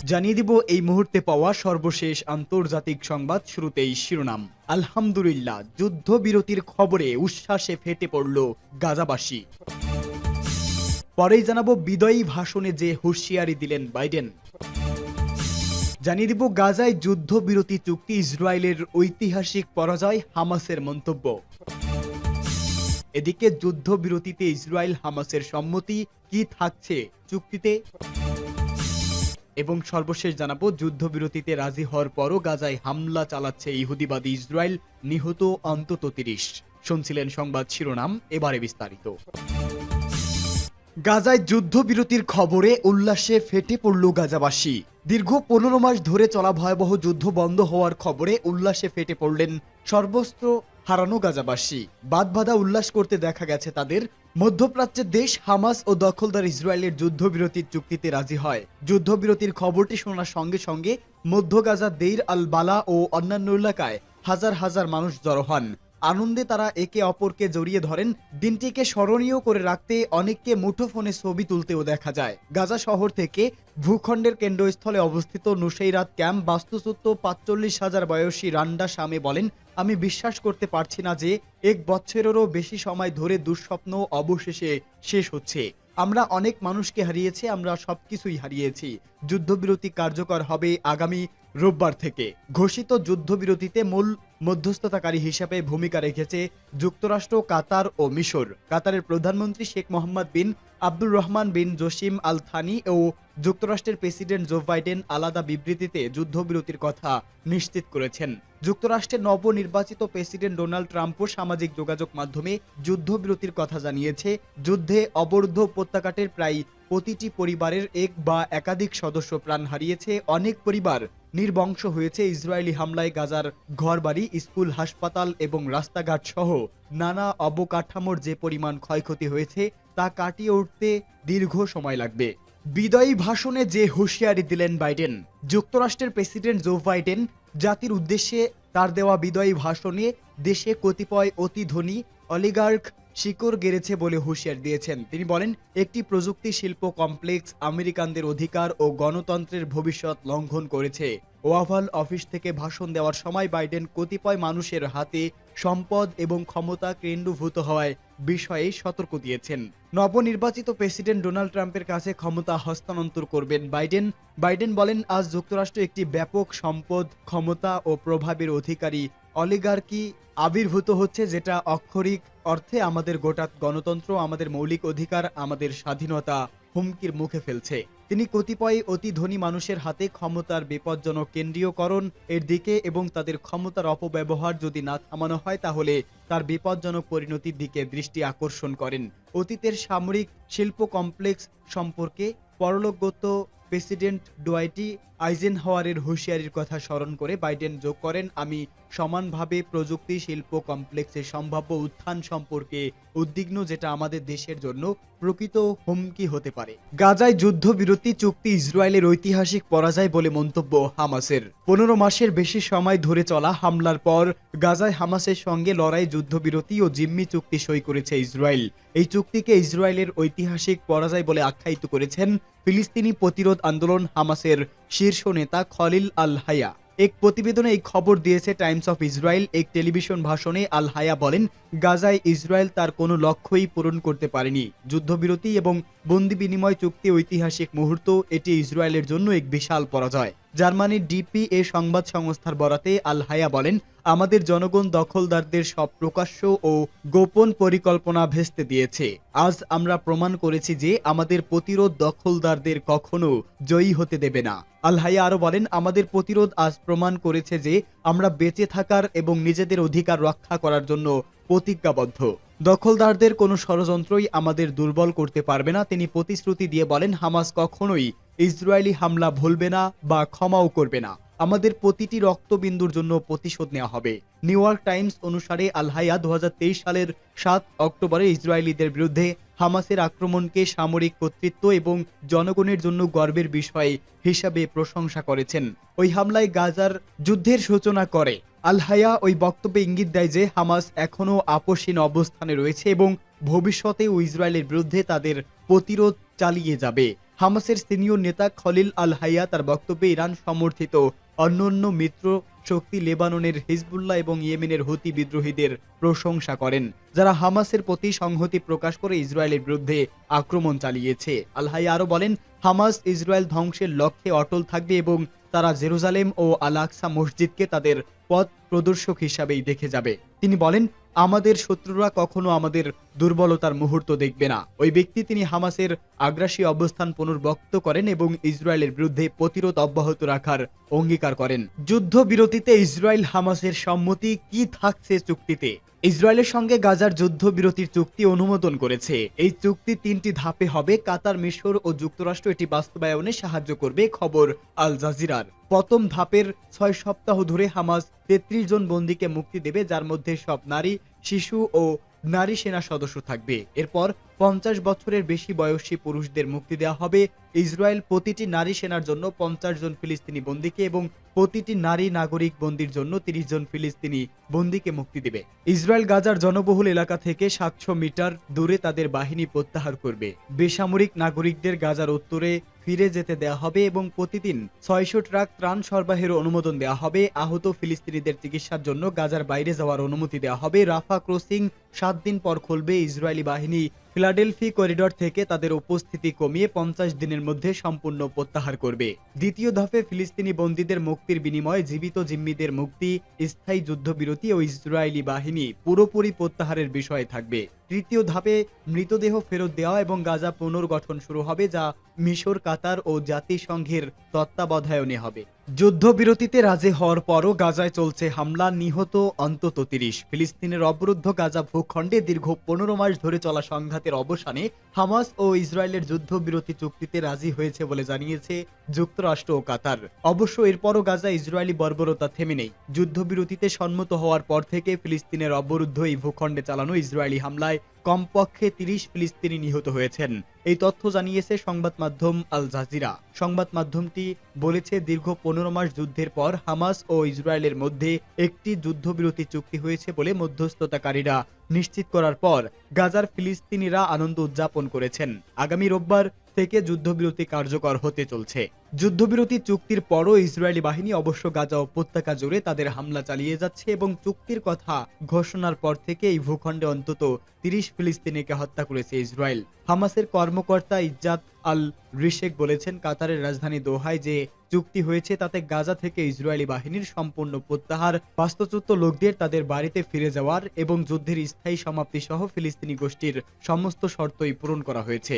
জানিয়ে দিব এই মুহূর্তে পাওয়া সর্বশেষ আন্তর্জাতিক সংবাদ। শুরুতেই শিরোনাম। আলহামদুলিল্লাহ, যুদ্ধবিরতির খবরে উচ্ছ্বাসে ফেটে পড়ল গাজাবাসী। পরেই জানাবো বিদায়ী ভাষণে যে হুঁশিয়ারি দিলেন বাইডেন। জানিয়ে দিব গাজায় যুদ্ধবিরতি চুক্তি, ইসরায়েলের ঐতিহাসিক পরাজয়, হামাসের মন্তব্য। এদিকে যুদ্ধবিরতিতে ইসরায়েল হামাসের সম্মতি কি থাকছে চুক্তিতে, এবং সর্বশেষ জানাবো যুদ্ধবিরতিতে রাজি হওয়ার পরও গাজায় হামলা চালাচ্ছে ইহুদিবাদী ইসরায়েল, নিহত অন্তত ৩০। শুনছিলেন সংবাদ শিরোনাম, এবারে বিস্তারিত। গাজায় যুদ্ধবিরতির খবরে উল্লাসে ফেটে পড়ল গাজাবাসী। দীর্ঘ ১৫ মাস ধরে চলা ভয়াবহ যুদ্ধ বন্ধ হওয়ার খবরে উল্লাসে ফেটে পড়লেন সর্বস্ত্র হারানো গাজাবাসী। বাঁধবাঁধা উল্লাস করতে দেখা গেছে তাদের। মধ্যপ্রাচ্যের দেশ হামাস ও দখলদার ইসরায়েলের যুদ্ধবিরতির চুক্তিতে রাজি হয়। যুদ্ধবিরতির খবরটি শোনার সঙ্গে সঙ্গে মধ্য গাজা দেইর আল বালা ও অন্যান্য এলাকায় হাজার হাজার মানুষ জড়ো হন। আনন্দে তারা একে অপরকে জড়িয়ে ধরেন। দিনটিকে স্মরণীয় করে রাখতে অনেককে মুঠোফোনে ছবি তুলতেও দেখা যায়। গাজা শহর থেকে ভূখণ্ডের কেন্দ্রস্থলে অবস্থিত নুসেইরাত ক্যাম্প বাস্তুচ্যুত ৪৫,০০০ বয়সী রান্ডা শামে বলেন, আমি বিশ্বাস করতে পারছি না যে ১ বছরেরও বেশি সময় ধরে দুঃস্বপ্ন অবশেষে শেষ হচ্ছে। আমরা অনেক মানুষকে হারিয়েছি, আমরা সবকিছুই হারিয়েছি। যুদ্ধবিরতি কার্যকর হবে আগামী রোববার থেকে। ঘোষিত যুদ্ধবিরতিতে মূল মধ্যস্থতাকারী হিসেবে ভূমিকা রেখেছে যুক্তরাষ্ট্র, কাতার ও মিশর। কাতারের প্রধানমন্ত্রী শেখ মোহাম্মদ বিন আব্দুর রহমান বিন জসিম আল থানি ও যুক্তরাষ্ট্রের প্রেসিডেন্ট জো বাইডেন আলাদা বিবৃতিতে যুদ্ধবিরতির কথা নিশ্চিত করেছেন। যুক্তরাষ্ট্রের নবনির্বাচিত প্রেসিডেন্ট ডোনাল্ড ট্রাম্পও সামাজিক যোগাযোগ মাধ্যমে যুদ্ধবিরতির কথা জানিয়েছে। যুদ্ধে অবরুদ্ধ উপত্যকাটির প্রায় প্রতিটি পরিবারের এক বা একাধিক সদস্য প্রাণ হারিয়েছে। অনেক পরিবার নির্বংশ হয়েছে। ইসরায়েলি হামলায় গাজার ঘরবাড়ি, স্কুল, হাসপাতাল এবং রাস্তাঘাট সহ নানা অবকাঠামোর যে পরিমাণ ক্ষয়ক্ষতি হয়েছে তা কাটিয়ে উঠতে দীর্ঘ সময় লাগবে। বিদায়ী ভাষণে যে হুঁশিয়ারি দিলেন বাইডেন। যুক্তরাষ্ট্রের প্রেসিডেন্ট জো বাইডেন জাতির উদ্দেশ্যে তার দেওয়া বিদায়ী ভাষণে দেশে কতিপয় অতি ধনী অলিগার্ক শিকড় গেড়েছে বলে হুঁশিয়ারি দিয়েছেন। তিনি বলেন, একটি প্রযুক্তি শিল্প কমপ্লেক্স আমেরিকানদের অধিকার ও গণতন্ত্রের ভবিষ্যৎ লঙ্ঘন করেছে। ওয়াভাল অফিস থেকে ভাষণ দেওয়ার সময় বাইডেন কতিপয় মানুষের হাতে সম্পদ এবং ক্ষমতা কেন্দ্রীভূত হওয়ার বিষয়ে সতর্ক দিয়েছেন। নবনির্বাচিত প্রেসিডেন্ট ডোনাল্ড ট্রাম্পের কাছে ক্ষমতা হস্তান্তর করবেন বাইডেন বলেন, আজ যুক্তরাষ্ট্র একটি ব্যাপক সম্পদ, ক্ষমতা ও প্রভাবের অধিকারী অলিগার্কি আবির্ভূত হচ্ছে, যেটা অক্ষরিক অর্থে আমাদের গোটা গণতন্ত্র, আমাদের মৌলিক অধিকার, আমাদের স্বাধীনতা হুমকির মুখে ফেলছে। তিনি কতিপয় অতি ধনী মানুষের হাতে ক্ষমতার বিপজ্জনক কেন্দ্রীয়করণ এর দিকে এবং তাদের ক্ষমতার অপব্যবহার যদি না থামানো হয় তাহলে তার বিপজ্জনক পরিণতির দিকে দৃষ্টি আকর্ষণ করেন। অতীতের সামরিক শিল্প কমপ্লেক্স সম্পর্কে পরলোকগত প্রেসিডেন্ট ডোয়াইটি আইজেনহাওয়ারের হুঁশিয়ারির কথা স্মরণ করে বাইডেন যোগ করেন, আমি সমানভাবে প্রযুক্তি শিল্প কমপ্লেক্সের সম্ভাব্য উত্থান সম্পর্কে উদ্বিগ্ন, যেটা আমাদের দেশের জন্য প্রকৃত হুমকি হতে পারে। গাজায় যুদ্ধবিরতি চুক্তি ইসরায়েলের ঐতিহাসিক পরাজয় বলে মন্তব্য হামাসের। ১৫ মাসের বেশি সময় ধরে চলা হামলার পর গাজায় হামাসের সঙ্গে লড়াই, যুদ্ধবিরতি ও জিম্মি চুক্তি সই করেছে ইসরায়েল। এই চুক্তিকে ইসরায়েলের ঐতিহাসিক পরাজয় বলে আখ্যায়িত করেছেন ফিলিস্তিনি প্রতিরোধ আন্দোলন হামাসের শীর্ষ নেতা খলিল আল হায়া। এক প্রতিবেদনে এই খবর দিয়েছে টাইমস অফ ইসরায়েল। এক টেলিভিশন ভাষণে আল হায়া বলেন, গাজায় ইসরায়েল তার কোনো লক্ষ্যই পূরণ করতে পারেনি। যুদ্ধবিরতি এবং বন্দি বিনিময় চুক্তি ঐতিহাসিক মুহূর্ত, এটি ইসরায়েলের জন্য এক বিশাল পরাজয়। জার্মানির ডিপিএ সংবাদ সংস্থার বরাতে আল হায়া বলেন, আমাদের জনগণ দখলদারদের সব প্রকাশ্য ও গোপন পরিকল্পনা ভেস্তে দিয়েছে। আজ আমরা প্রমাণ করেছি যে আমাদের প্রতিরোধ দখলদারদের কখনো জয়ী হতে দেবে না। আল হায়া আরো বলেন, আমাদের প্রতিরোধ আজ প্রমাণ করেছে যে আমরা বেঁচে থাকার এবং নিজেদের অধিকার রক্ষা করার জন্য প্রতিজ্ঞাবদ্ধ। দখলদারদের কোনো ষড়যন্ত্রই আমাদের দুর্বল করতে পারবে না। তিনি প্রতিশ্রুতি দিয়ে বলেন, হামাস কখনোই ইসরায়েলি হামলা ভুলবে না বা ক্ষমাও করবে না। আমাদের প্রতিটি রক্তবিন্দুর জন্য প্রতিশোধ নেওয়া হবে। নিউ ইয়র্ক টাইমস অনুসারে আল হায়া ২০২৩ সালের ৭ অক্টোবরে ইসরায়েলিদের বিরুদ্ধে হামাসের আক্রমণকে সামরিক কর্তৃত্ব এবং জনগণের জন্য গর্বের বিষয় হিসাবে প্রশংসা করেছেন। ওই হামলায় গাজার যুদ্ধের সূচনা করে। আল হায়া ওই বক্তব্যে ইঙ্গিত দেয় যে হামাস এখনও আপোষহীন অবস্থানে রয়েছে এবং ভবিষ্যতেও ইসরায়েলের বিরুদ্ধে তাদের প্রতিরোধ চালিয়ে যাবে। হামাসের সিনিয়র নেতা খলিল আল হাইয়া তার বক্তব্যে ইরান সমর্থিত অন্যান্য মিত্র শক্তি লেবাননের হিজবুল্লাহ এবং ইয়েমেনের হুতি বিদ্রোহীদের প্রশংসা করেন, যারা হামাসের প্রতি সংহতি প্রকাশ করে ইসরায়েলের বিরুদ্ধে আক্রমণ চালিয়েছে। আল হাইয়া আরও বলেন, হামাস ইসরায়েল ধ্বংসের লক্ষ্যে অটল থাকবে এবং তারা জেরুজালেম ও আল আকসা মসজিদকে তাদের পথ প্রদর্শক হিসাবেই দেখে যাবে। তিনি বলেন, আমাদের শত্রুরা কখনো আমাদের দুর্বলতার মুহূর্ত দেখবে না। ওই ব্যক্তি তিনি হামাসের আগ্রাসী অবস্থান পুনর্ব্যক্ত করেন এবং ইসরায়েলের বিরুদ্ধে প্রতিরোধ অব্যাহত রাখার অঙ্গীকার করেন। যুদ্ধবিরতিতে ইসরায়েল হামাসের সম্মতি কি থাকছে চুক্তিতে? ইসরায়েলের সঙ্গে গাজার যুদ্ধবিরতির চুক্তি অনুমোদন করেছে। এই চুক্তি 3টি ধাপে হবে। কাতার, মিশর ও যুক্তরাষ্ট্র এটি বাস্তবায়নে সাহায্য করবে, খবর আল জাজিরার। প্রথম ধাপের 6 সপ্তাহ ধরে হামাস 33 জন বন্দীকে মুক্তি দেবে, যার মধ্যে সব নারী, শিশু ও নারী সেনা সদস্য থাকবে। এরপর 50 বছরের বেশি বয়সী পুরুষদের মুক্তি দেওয়া হবে। ইসরায়েল প্রতিটি নারী সেনার জন্য 50 জন ফিলিস্তিনি বন্দীকে এবং প্রতিটি নারী নাগরিক বন্দীর জন্য 30 জন ফিলিস্তিনি বন্দীকে মুক্তি দেবে। ইসরায়েল গাজার জনবহুল এলাকা থেকে 700 মিটার দূরে তাদের বাহিনী প্রত্যাহার করবে। বেসামরিক নাগরিকদের গাজার উত্তরে ফিরে যেতে দেওয়া হবে এবং প্রতিদিন 600 ট্রাক ত্রাণ সরবরাহের অনুমোদন দেওয়া হবে। আহত ফিলিস্তিনিদের চিকিৎসার জন্য গাজার বাইরে যাওয়ার অনুমতি দেওয়া হবে। রাফা ক্রসিং 7 দিন পর খুলবে। ইসরায়েলি বাহিনী ফিলাডেলফি করিডর থেকে তাদের উপস্থিতি কমিয়ে 50 দিনের মধ্যে সম্পূর্ণ প্রত্যাহার করবে। দ্বিতীয় ধাপে ফিলিস্তিনি বন্দীদের মুক্তির বিনিময়ে জীবিত জিম্মিদের মুক্তি, স্থায়ী যুদ্ধবিরতি ও ইসরায়েলি বাহিনী পুরোপুরি প্রত্যাহারের বিষয়ে থাকবে। তৃতীয় ধাপে মৃতদেহ ফেরত দেওয়া এবং গাজা পুনর্গঠন শুরু হবে, যা মিশর, কাতার ও জাতিসংঘের তত্ত্বাবধায়নে হবে। যুদ্ধবিরতিতে রাজি হওয়ার পরও গাজায় চলছে হামলা, নিহত অন্তত 30। ফিলিস্তিনের অবরুদ্ধ গাজা ভূখণ্ডে দীর্ঘ 15 মাস ধরে চলা সংঘাতের অবসানে হামাস ও ইসরায়েলের যুদ্ধবিরতি চুক্তিতে রাজি হয়েছে বলে জানিয়েছে যুক্তরাষ্ট্র ও কাতার। অবশ্য এরপরও গাজা ইসরায়েলি বর্বরতা থেমে নেই। যুদ্ধবিরতিতে সম্মত হওয়ার পর থেকে ফিলিস্তিনের অবরুদ্ধ এই ভূখণ্ডে চালানো ইসরায়েলি হামলায় কমপক্ষে 30 ফিলিস্তিনি নিহত হয়েছেন। এই তথ্য জানিয়েছে সংবাদ মাধ্যম আল জাজিরা। সংবাদ মাধ্যমটি বলেছে, দীর্ঘ 15 মাস যুদ্ধের পর হামাস ও ইসরায়েলের মধ্যে একটি যুদ্ধবিরতি চুক্তি হয়েছে বলে মধ্যস্থতাকারীরা নিশ্চিত করার পর গাজার ফিলিস্তিনিরা আনন্দ উদযাপন করেছেন। আগামী রোববার থেকে যুদ্ধবিরতি কার্যকর হতে চলছে। যুদ্ধবিরতি চুক্তির পরও ইসরায়েলি বাহিনী অবশ্য গাজা উপত্যকা জুড়ে তাদের হামলা চালিয়ে যাচ্ছে এবং চুক্তির কথা ঘোষণার পর থেকে এই ভূখণ্ডে অন্তত 30 ফিলিস্তিনিকে হত্যা করেছে ইসরায়েল। হামাসের কর্মকর্তা ইজ্জাত আল রিশেক বলেছেন, কাতারের রাজধানী দোহায় যে চুক্তি হয়েছে তাতে গাজা থেকে ইসরায়েলি বাহিনীর সম্পূর্ণ প্রত্যাহার, বাস্তুচ্যুত লোকদের তাদের বাড়িতে ফিরে যাওয়ার এবং যুদ্ধের স্থায়ী সমাপ্তি সহ ফিলিস্তিনি গোষ্ঠীর সমস্ত শর্তই পূরণ করা হয়েছে।